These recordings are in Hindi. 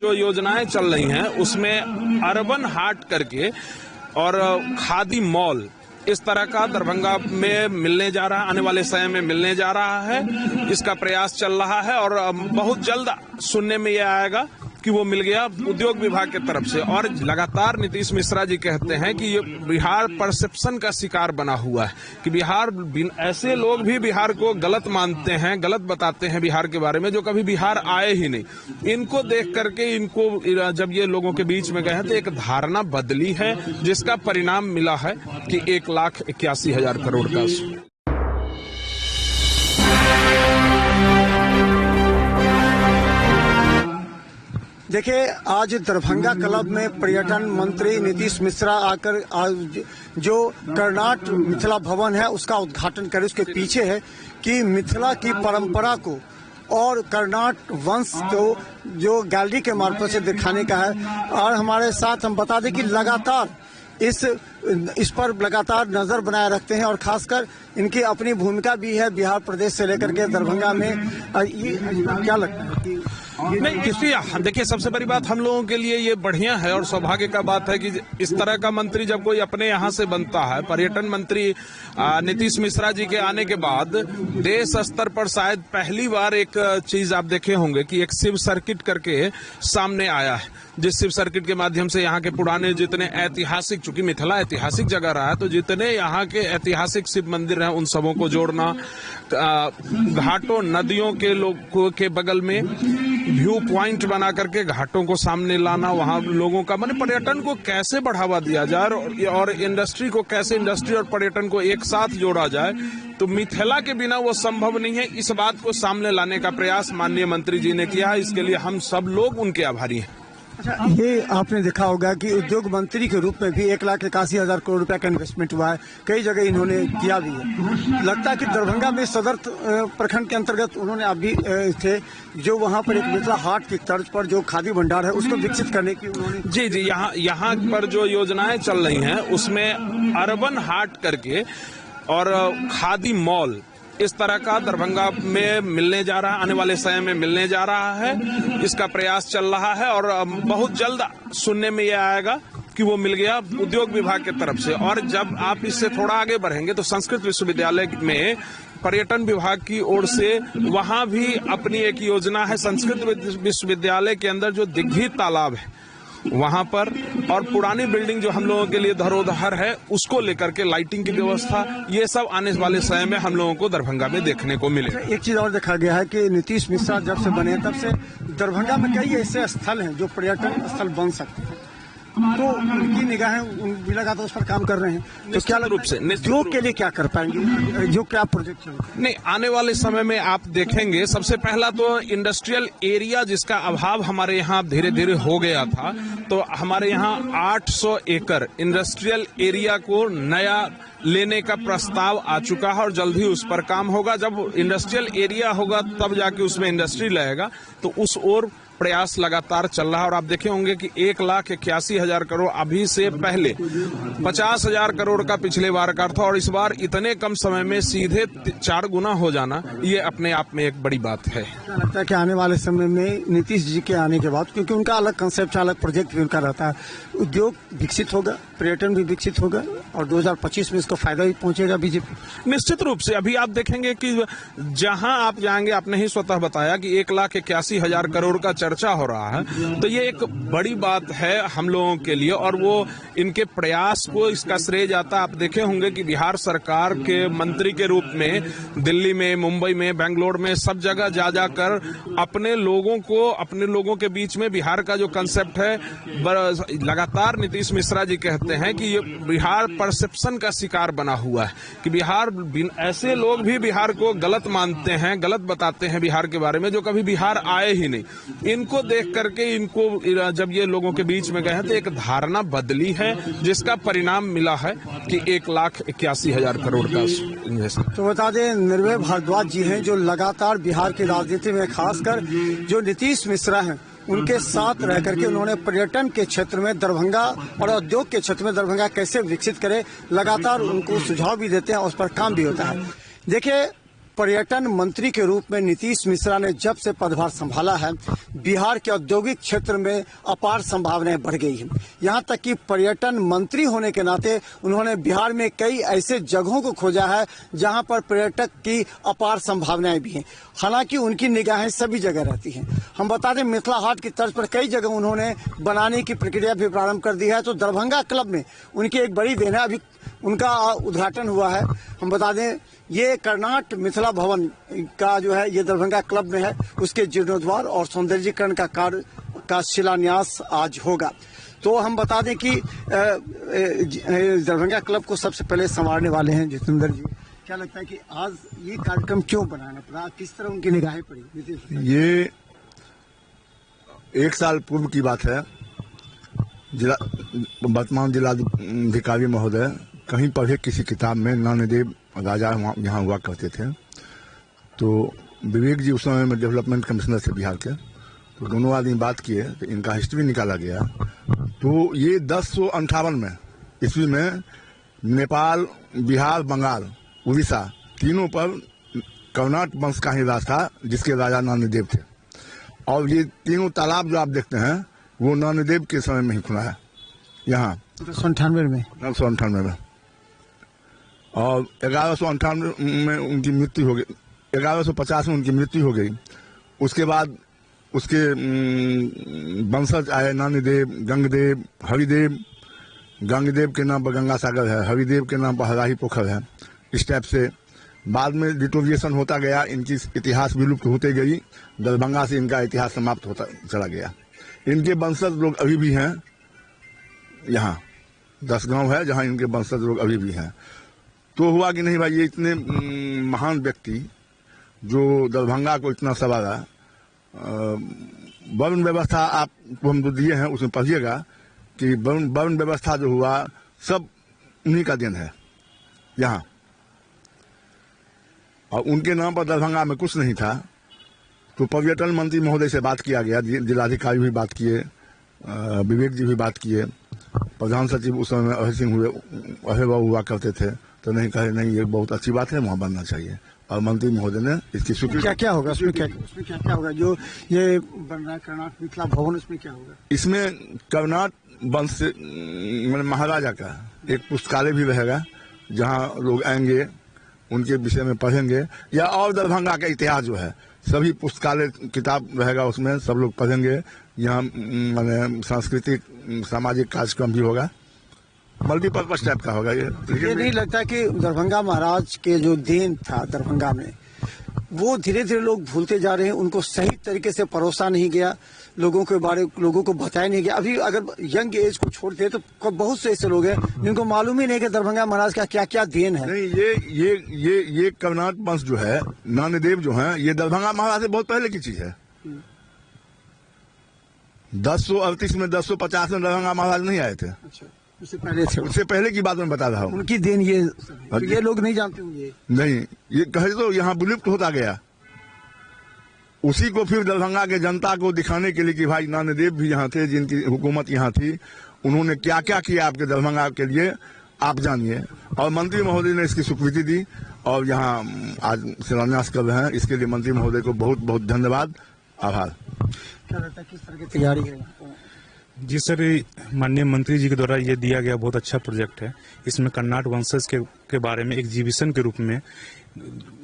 जो योजनाएं चल रही हैं उसमें अर्बन हाट करके और खादी मॉल इस तरह का दरभंगा में मिलने जा रहा है, आने वाले समय में मिलने जा रहा है। इसका प्रयास चल रहा है और बहुत जल्द सुनने में यह आएगा कि वो मिल गया उद्योग विभाग की तरफ से। और लगातार नीतीश मिश्रा जी कहते हैं कि ये बिहार परसेप्शन का शिकार बना हुआ है, कि बिहार, ऐसे लोग भी बिहार को गलत मानते हैं, गलत बताते हैं बिहार के बारे में, जो कभी बिहार आए ही नहीं। इनको देख करके, इनको जब ये लोगों के बीच में गए हैं तो एक धारणा बदली है, जिसका परिणाम मिला है कि 1,81,000 करोड़ का। देखिए, आज दरभंगा क्लब में पर्यटन मंत्री नीतीश मिश्रा आकर आज जो कर्नाट मिथिला भवन है उसका उद्घाटन करे। उसके पीछे है कि मिथिला की परंपरा को और कर्नाट वंश को जो गैलरी के मार्फत से दिखाने का है। और हमारे साथ हम बता दें कि लगातार इस पर लगातार नजर बनाए रखते हैं और खासकर इनकी अपनी भूमिका भी है बिहार प्रदेश से लेकर के दरभंगा में। ये क्या लगता है कि नहीं, इसलिए देखिए, सबसे बड़ी बात हम लोगों के लिए ये बढ़िया है और सौभाग्य का बात है कि इस तरह का मंत्री जब कोई अपने यहाँ से बनता है। पर्यटन मंत्री नीतीश मिश्रा जी के आने के बाद देश स्तर पर शायद पहली बार एक चीज आप देखे होंगे कि एक शिव सर्किट करके सामने आया है, जिस शिव सर्किट के माध्यम से यहाँ के पुराने जितने ऐतिहासिक, चूंकि मिथिला ऐतिहासिक जगह रहा है, तो जितने यहाँ के ऐतिहासिक शिव मंदिर हैं उन सबों को जोड़ना, घाटों नदियों के लोगों के बगल में व्यू पॉइंट बना करके घाटों को सामने लाना, वहां लोगों का माने पर्यटन को कैसे बढ़ावा दिया जाए और इंडस्ट्री को कैसे, इंडस्ट्री और पर्यटन को एक साथ जोड़ा जाए, तो मिथिला के बिना वो संभव नहीं है। इस बात को सामने लाने का प्रयास माननीय मंत्री जी ने किया है, इसके लिए हम सब लोग उनके आभारी हैं। अच्छा, ये आपने देखा होगा कि उद्योग मंत्री के रूप में भी 1,81,000 करोड़ रुपए का इन्वेस्टमेंट हुआ है, कई जगह इन्होंने किया भी है। लगता है कि दरभंगा में सदर प्रखंड के अंतर्गत उन्होंने अभी थे जो वहाँ पर एक मिथिला हाट की तर्ज पर जो खादी भंडार है उसको विकसित करने की उन्होंने। जी, यहाँ पर जो योजनाएं चल रही हैं उसमें अर्बन हाट करके और खादी मॉल इस तरह का दरभंगा में मिलने जा रहा है, आने वाले समय में मिलने जा रहा है। इसका प्रयास चल रहा है और बहुत जल्द सुनने में यह आएगा कि वो मिल गया उद्योग विभाग की तरफ से। और जब आप इससे थोड़ा आगे बढ़ेंगे तो संस्कृत विश्वविद्यालय में पर्यटन विभाग की ओर से वहां भी अपनी एक योजना है। संस्कृत विश्वविद्यालय के अंदर जो दिग्घी तालाब है वहां पर, और पुरानी बिल्डिंग जो हम लोगों के लिए धरोहर है, उसको लेकर के लाइटिंग की व्यवस्था, ये सब आने वाले समय में हम लोगों को दरभंगा में देखने को मिलेगा। एक चीज और देखा गया है कि नीतीश मिश्रा जब से बने तब से दरभंगा में कई ऐसे स्थल हैं जो पर्यटन स्थल बन सकते हैं, तो उनकी निगाहें भी लगातार उस पर काम कर रहे हैं। तो क्या रूप से उद्योग के लिए क्या कर पाएंगे, जो क्या प्रोजेक्ट नहीं, आने वाले समय में आप देखेंगे, सबसे पहला तो इंडस्ट्रियल एरिया जिसका अभाव हमारे यहाँ धीरे धीरे हो गया था, तो हमारे यहाँ 800 एकड़ इंडस्ट्रियल एरिया को नया लेने का प्रस्ताव आ चुका है और जल्द ही उस पर काम होगा। जब इंडस्ट्रियल एरिया होगा तब जाके उसमें इंडस्ट्री लगेगा, तो उस ओर प्रयास लगातार चल रहा है। और आप देखे होंगे कि 1,81,000 करोड़ अभी से पहले 50,000 करोड़ का पिछले बार का था, और इस बार इतने कम समय में सीधे 4 गुना हो जाना, ये अपने आप में एक बड़ी बात है। लगता है कि आने वाले समय में नीतीश जी के आने के बाद, क्योंकि उनका अलग कंसेप्ट, अलग प्रोजेक्ट भी उनका रहता है, उद्योग विकसित होगा, पर्यटन भी विकसित होगा और 2025 में इसको फायदा भी पहुंचेगा बीजेपी। निश्चित रूप से अभी आप देखेंगे कि जहां आप जाएंगे, आपने ही स्वतः बताया कि 1,81,000 करोड़ का चर्चा हो रहा है, तो ये एक बड़ी बात है हम लोगों के लिए और वो इनके प्रयास को इसका श्रेय जाता है। आप देखे होंगे कि बिहार सरकार के मंत्री के रूप में दिल्ली में, मुंबई में, बेंगलोर में सब जगह जा जाकर अपने लोगों के बीच में बिहार का जो कंसेप्ट है, लगातार नीतीश मिश्रा जी कहते हैं कि ये बिहार परसेप्शन का शिकार बना हुआ है, कि बिहार, ऐसे लोग भी बिहार को गलत मानते हैं, गलत बताते हैं बिहार के बारे में, जो कभी बिहार आए ही नहीं। इनको देख करके, जब ये लोगों के बीच में गए हैं तो एक धारणा बदली है, जिसका परिणाम मिला है कि 1,81,000 करोड़ का इन्वेस्टमेंट। तो बता दें, निर्भय भारद्वाज जी हैं जो लगातार बिहार की राजनीति में, खासकर जो नीतीश मिश्रा हैं उनके साथ रह करके उन्होंने पर्यटन के क्षेत्र में दरभंगा और उद्योग के क्षेत्र में दरभंगा कैसे विकसित करे, लगातार उनको सुझाव भी देते हैं और उस पर काम भी होता है। देखिए, पर्यटन मंत्री के रूप में नीतीश मिश्रा ने जब से पदभार संभाला है, बिहार के औद्योगिक क्षेत्र में अपार संभावनाएं बढ़ गई हैं। यहाँ तक कि पर्यटन मंत्री होने के नाते उन्होंने बिहार में कई ऐसे जगहों को खोजा है जहाँ पर पर्यटक की अपार संभावनाएं भी हैं। हालांकि उनकी निगाहें सभी जगह रहती हैं। हम बता दें, मिथिला हाट की तर्ज पर कई जगह उन्होंने बनाने की प्रक्रिया भी प्रारंभ कर दी है। तो दरभंगा क्लब में उनकी एक बड़ी देन है, अभी उनका उद्घाटन हुआ है। हम बता दें, ये कर्नाट मिथिला भवन का जो है ये दरभंगा क्लब में है, उसके जीर्णोद्वार और सौंदर्यीकरण का कार्य का शिलान्यास आज होगा। तो हम बता दें कि दरभंगा क्लब को सबसे पहले संवारने वाले हैं जितेंद्र जी। क्या लगता है कि आज ये कार्यक्रम क्यों बनाना पड़ा, किस तरह उनकी निगाहें पड़ी? ये एक साल पूर्व की बात है। वर्तमान जिलाधिकारी महोदय कहीं पढ़े किसी किताब में नानदेव राजा यहाँ हुआ करते थे। तो विवेक जी उस समय में डेवलपमेंट कमिश्नर थे बिहार के, तो दोनों आदमी बात किए तो इनका हिस्ट्री निकाला गया। तो ये 1058 में ईस्वी में नेपाल, बिहार, बंगाल, उड़ीसा तीनों पर कर्नाट वंश का ही राज था, जिसके राजा नानदेव थे। और ये तीनों तालाब जो आप देखते हैं वो नानदेव के समय में ही खुला है यहाँ 1998 में। और 1198 में उनकी मृत्यु हो गई, 1150 में उनकी मृत्यु हो गई। उसके बाद उसके वंशज आए नानीदेव, गंगदेव, हरिदेव। गंगदेव के नाम पर गंगा सागर है, हरिदेव के नाम पर हराही पोखर है। इस टाइप से बाद में डिटोरिएशन होता गया, इनकी इतिहास विलुप्त होते गई। दरभंगा से इनका इतिहास समाप्त होता चला गया। इनके वंशज लोग अभी भी हैं यहाँ, 10 गांव है जहाँ इनके वंशज लोग अभी भी हैं। तो हुआ कि नहीं भाई, ये इतने महान व्यक्ति जो दरभंगा को इतना संवारा, वर्ण व्यवस्था आपको हम जो दिए हैं उसमें पढ़िएगा कि वर्ण व्यवस्था जो हुआ सब उन्हीं का देन है यहाँ। और उनके नाम पर दरभंगा में कुछ नहीं था। तो पर्यटन मंत्री महोदय से बात किया गया, जिलाधिकारी भी बात किए, विवेक जी भी बात किए, प्रधान सचिव उस समय अभय सिंह हुआ करते थे। तो नहीं कहे नहीं, ये बहुत अच्छी बात है, वहाँ बनना चाहिए। और मंत्री महोदय ने इसकी स्वीकृति। क्या होगा उसमें, क्या होगा जो ये बन रहा है कर्नाट मिथिला भवन, इसमें क्या होगा? इसमें कर्नाट वंश से महाराजा का एक पुस्तकालय भी रहेगा, जहाँ लोग आएंगे, उनके विषय में पढ़ेंगे, या और दरभंगा का इतिहास जो है सभी पुस्तकालय किताब रहेगा, उसमें सब लोग पढ़ेंगे। यहाँ मैंने सांस्कृतिक सामाजिक कार्यक्रम भी होगा, मल्टीपर्पज टाइप का होगा। ये नहीं लगता कि दरभंगा महाराज के जो देन था दरभंगा में, वो धीरे धीरे लोग भूलते जा रहे हैं, उनको सही तरीके से परोसा नहीं गया, लोगों को बताया नहीं गया। अभी अगर यंग एज को छोड़ते हैं तो बहुत से ऐसे लोग हैं जिनको मालूम ही नहीं कि दरभंगा महाराज का क्या क्या देन है। नहीं, ये कर्नाट वंश जो है, नानदेव जो है, ये दरभंगा महाराज से बहुत पहले की चीज है। 1038 में 1050 में दरभंगा महाराज नहीं आए थे। अच्छा, उससे पहले थे। उससे पहले की बात मैं बता रहा हूँ। उनकी देन ये लोग नहीं जानते होंगे। नहीं, ये कहे तो यहाँ विलुप्त होता गया। उसी को फिर दरभंगा के जनता को दिखाने के लिए कि भाई नानदेव भी यहाँ थे, जिनकी हुकूमत यहाँ थी, उन्होंने क्या क्या किया आपके दरभंगा के लिए, आप जानिए। और मंत्री महोदय ने इसकी स्वीकृति दी और यहाँ आज शिलान्यास कर रहे हैं। इसके लिए मंत्री महोदय को बहुत बहुत धन्यवाद, आभार। क्या लगता है किस तरह की तैयारी है? जी सर, माननीय मंत्री जी के द्वारा ये दिया गया बहुत अच्छा प्रोजेक्ट है। इसमें कर्नाट वंशज के बारे में एग्जीबिशन के रूप में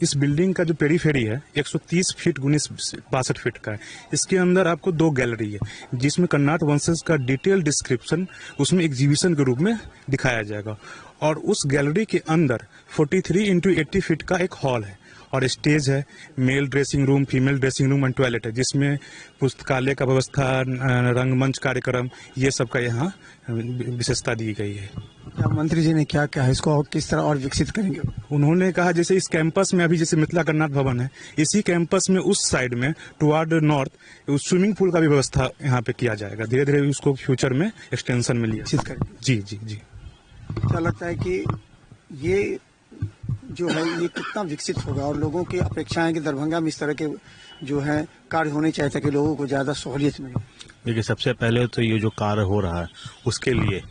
इस बिल्डिंग का जो पेरीफेरी है 130 फीट गुणित 62 फीट का है। इसके अंदर आपको 2 गैलरी है जिसमें कर्नाट वंशज का डिटेल डिस्क्रिप्शन उसमें एग्जीबिशन के रूप में दिखाया जाएगा। और उस गैलरी के अंदर 43 इंटू 80 फीट का एक हॉल है और स्टेज है, male dressing room, female dressing room and toilet है, जिसमें पुस्तकालय का व्यवस्था, रंगमंच कार्यक्रम, ये सब का यहाँ विशेषता दी गई है। क्या मंत्री जी ने क्या कहा, इसको किस तरह और विकसित करेंगे? उन्होंने कहा जैसे इस कैंपस में अभी जैसे मिथिला कर्नाट भवन है, इसी कैंपस में उस साइड में टुवार्ड नॉर्थ स्विमिंग पूल का भी व्यवस्था यहाँ पे किया जाएगा। धीरे धीरे उसको फ्यूचर में एक्सटेंशन में लिया जी जी जी। क्या लगता है कि ये जो है ये कितना विकसित होगा और लोगों की अपेक्षाएं कि दरभंगा में इस तरह के जो है कार्य होने चाहिए ताकि लोगों को ज्यादा सहूलियत मिले? देखिए, सबसे पहले तो ये जो कार्य हो रहा है उसके लिए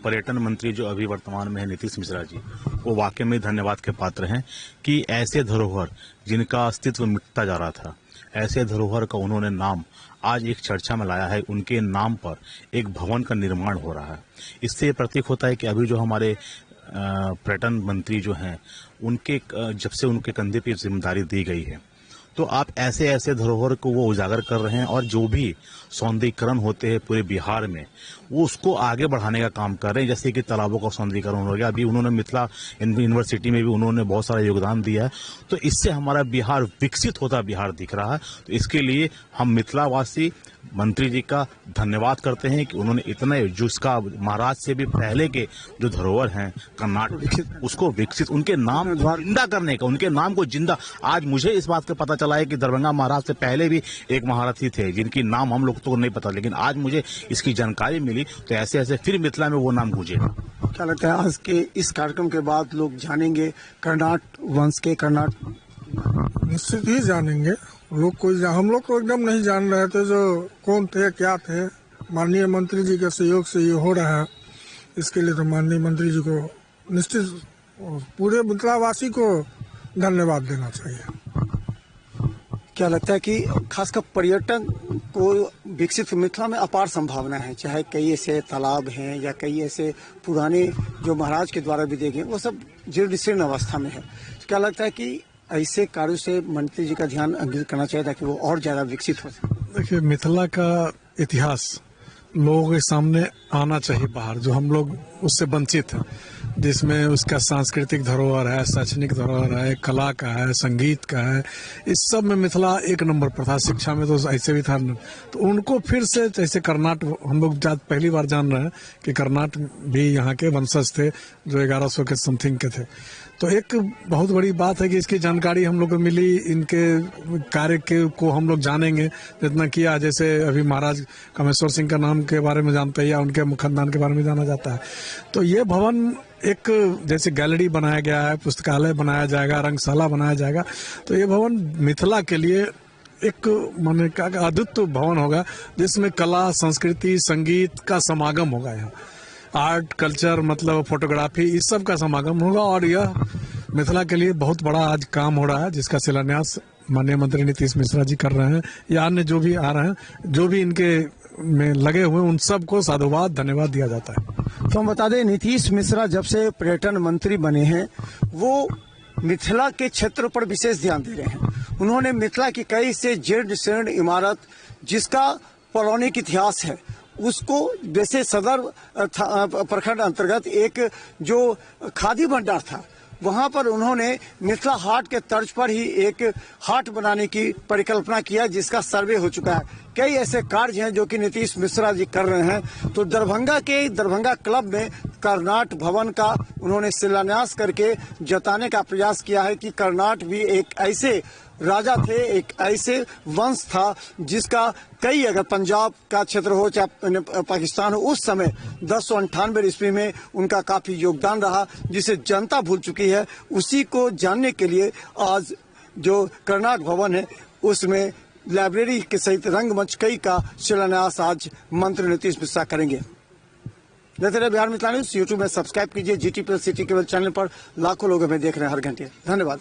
पर्यटन मंत्री जो अभी वर्तमान में है नीतीश मिश्रा जी, वो वाकई में धन्यवाद के पात्र हैं कि ऐसे धरोहर जिनका अस्तित्व मिटता जा रहा था, ऐसे धरोहर का उन्होंने नाम आज एक चर्चा में लाया है। उनके नाम पर एक भवन का निर्माण हो रहा है। इससे ये प्रतीक होता है कि अभी जो हमारे पर्यटन मंत्री जो हैं, उनके जब से उनके कंधे पर जिम्मेदारी दी गई है, तो आप ऐसे ऐसे धरोहर को वो उजागर कर रहे हैं और जो भी सौंदर्यीकरण होते हैं पूरे बिहार में, वो उसको आगे बढ़ाने का काम कर रहे हैं। जैसे कि तालाबों का सौंदर्यीकरण हो गया, अभी उन्होंने मिथिला यूनिवर्सिटी में भी उन्होंने बहुत सारा योगदान दिया है। तो इससे हमारा बिहार विकसित होता बिहार दिख रहा है। तो इसके लिए हम मिथिलावासी मंत्री जी का धन्यवाद करते हैं कि उन्होंने इतना जिसका महाराज से भी पहले के जो धरोहर हैं कर्नाटक, उसको विकसित, उनके नाम जिंदा करने का, उनके नाम को जिंदा। आज मुझे इस बात का पता चला है कि दरभंगा महाराज से पहले भी एक महारथी थे जिनकी नाम हम लोग तो नहीं पता, लेकिन आज मुझे इसकी जानकारी मिली। तो ऐसे ऐसे फिर मिथिला में वो नाम गूंजेगा। क्या लगता है आज के इस कार्यक्रम के बाद लोग जानेंगे कर्नाट वंश के कर्नाट? निश्चित ही जानेंगे लोग। हम लोग को एकदम नहीं जान रहे थे जो कौन थे क्या थे। माननीय मंत्री जी के सहयोग से ये हो रहा है, इसके लिए तो माननीय मंत्री जी को निश्चित पूरे मिथिलावासी को धन्यवाद देना चाहिए। क्या लगता है कि खासकर पर्यटन को विकसित मिथिला में अपार संभावना है, चाहे कई ऐसे तालाब हैं या कई ऐसे पुराने जो महाराज के द्वारा भी देखे वो सब जीर्ण शीर्ण अवस्था में है। क्या लगता है कि ऐसे कार्यों से मंत्री जी का ध्यान अंकित करना चाहिए ताकि वो और ज्यादा विकसित हो सके? देखिए, मिथिला का इतिहास लोगों के सामने आना चाहिए बाहर, जो हम लोग उससे वंचित हैं, जिसमें उसका सांस्कृतिक धरोहर है, शैक्षणिक धरोहर है, कला का है, संगीत का है। इस सब में मिथिला एक नंबर पर था। शिक्षा में तो ऐसे भी था। तो उनको फिर से, जैसे कर्नाटक, हम लोग पहली बार जान रहे हैं कि कर्नाटक भी यहाँ के वंशज थे जो 1100 के समथिंग के थे। तो एक बहुत बड़ी बात है कि इसकी जानकारी हम लोग को मिली, इनके कार्य के को हम लोग जानेंगे जितना किया। जैसे अभी महाराज कामेश्वर सिंह का नाम के बारे में जानते हैं या उनके मुखनदान के बारे में जाना जाता है। तो ये भवन एक जैसे गैलरी बनाया गया है, पुस्तकालय बनाया जाएगा, रंगशाला बनाया जाएगा। तो ये भवन मिथिला के लिए एक माने का अद्भुत भवन होगा, जिसमें कला, संस्कृति, संगीत का समागम होगा। यहाँ आर्ट, कल्चर, मतलब फोटोग्राफी, इस सब का समागम होगा। और यह मिथिला के लिए बहुत बड़ा आज काम हो रहा है, जिसका शिलान्यास माननीय मंत्री नीतीश मिश्रा जी कर रहे हैं या अन्य जो भी आ रहे हैं, जो भी इनके में लगे हुए, उन सबको साधुवाद, धन्यवाद दिया जाता है। तो हम बता दें, नीतीश मिश्रा जब से पर्यटन मंत्री बने हैं, वो मिथिला के क्षेत्र पर विशेष ध्यान दे रहे हैं। उन्होंने मिथिला की कई से जीर्ण शीर्ण इमारत, जिसका पौराणिक इतिहास है, उसको, जैसे सदर प्रखंड अंतर्गत एक जो खादी भंडार था, वहां पर उन्होंने मिथिला हाट के तर्ज पर ही एक हाट बनाने की परिकल्पना किया, जिसका सर्वे हो चुका है। कई ऐसे कार्य हैं जो कि नीतीश मिश्रा जी कर रहे हैं। तो दरभंगा क्लब में कर्नाट भवन का उन्होंने शिलान्यास करके जताने का प्रयास किया है कि कर्नाट भी एक ऐसे राजा थे, एक ऐसे वंश था जिसका कई, अगर पंजाब का क्षेत्र हो चाहे पाकिस्तान हो, उस समय 1098 ईस्वी में उनका काफी योगदान रहा, जिसे जनता भूल चुकी है। उसी को जानने के लिए आज जो कर्नाट भवन है, उसमें लाइब्रेरी के सहित रंगमंच कई का शिलान्यास आज मंत्री नीतीश मिश्रा करेंगे। बिहार मिथिला न्यूज यूट्यूब में सब्सक्राइब कीजिए। GT+ सिटी केबल चैनल पर लाखों लोग हमें देख रहे हैं हर घंटे। धन्यवाद।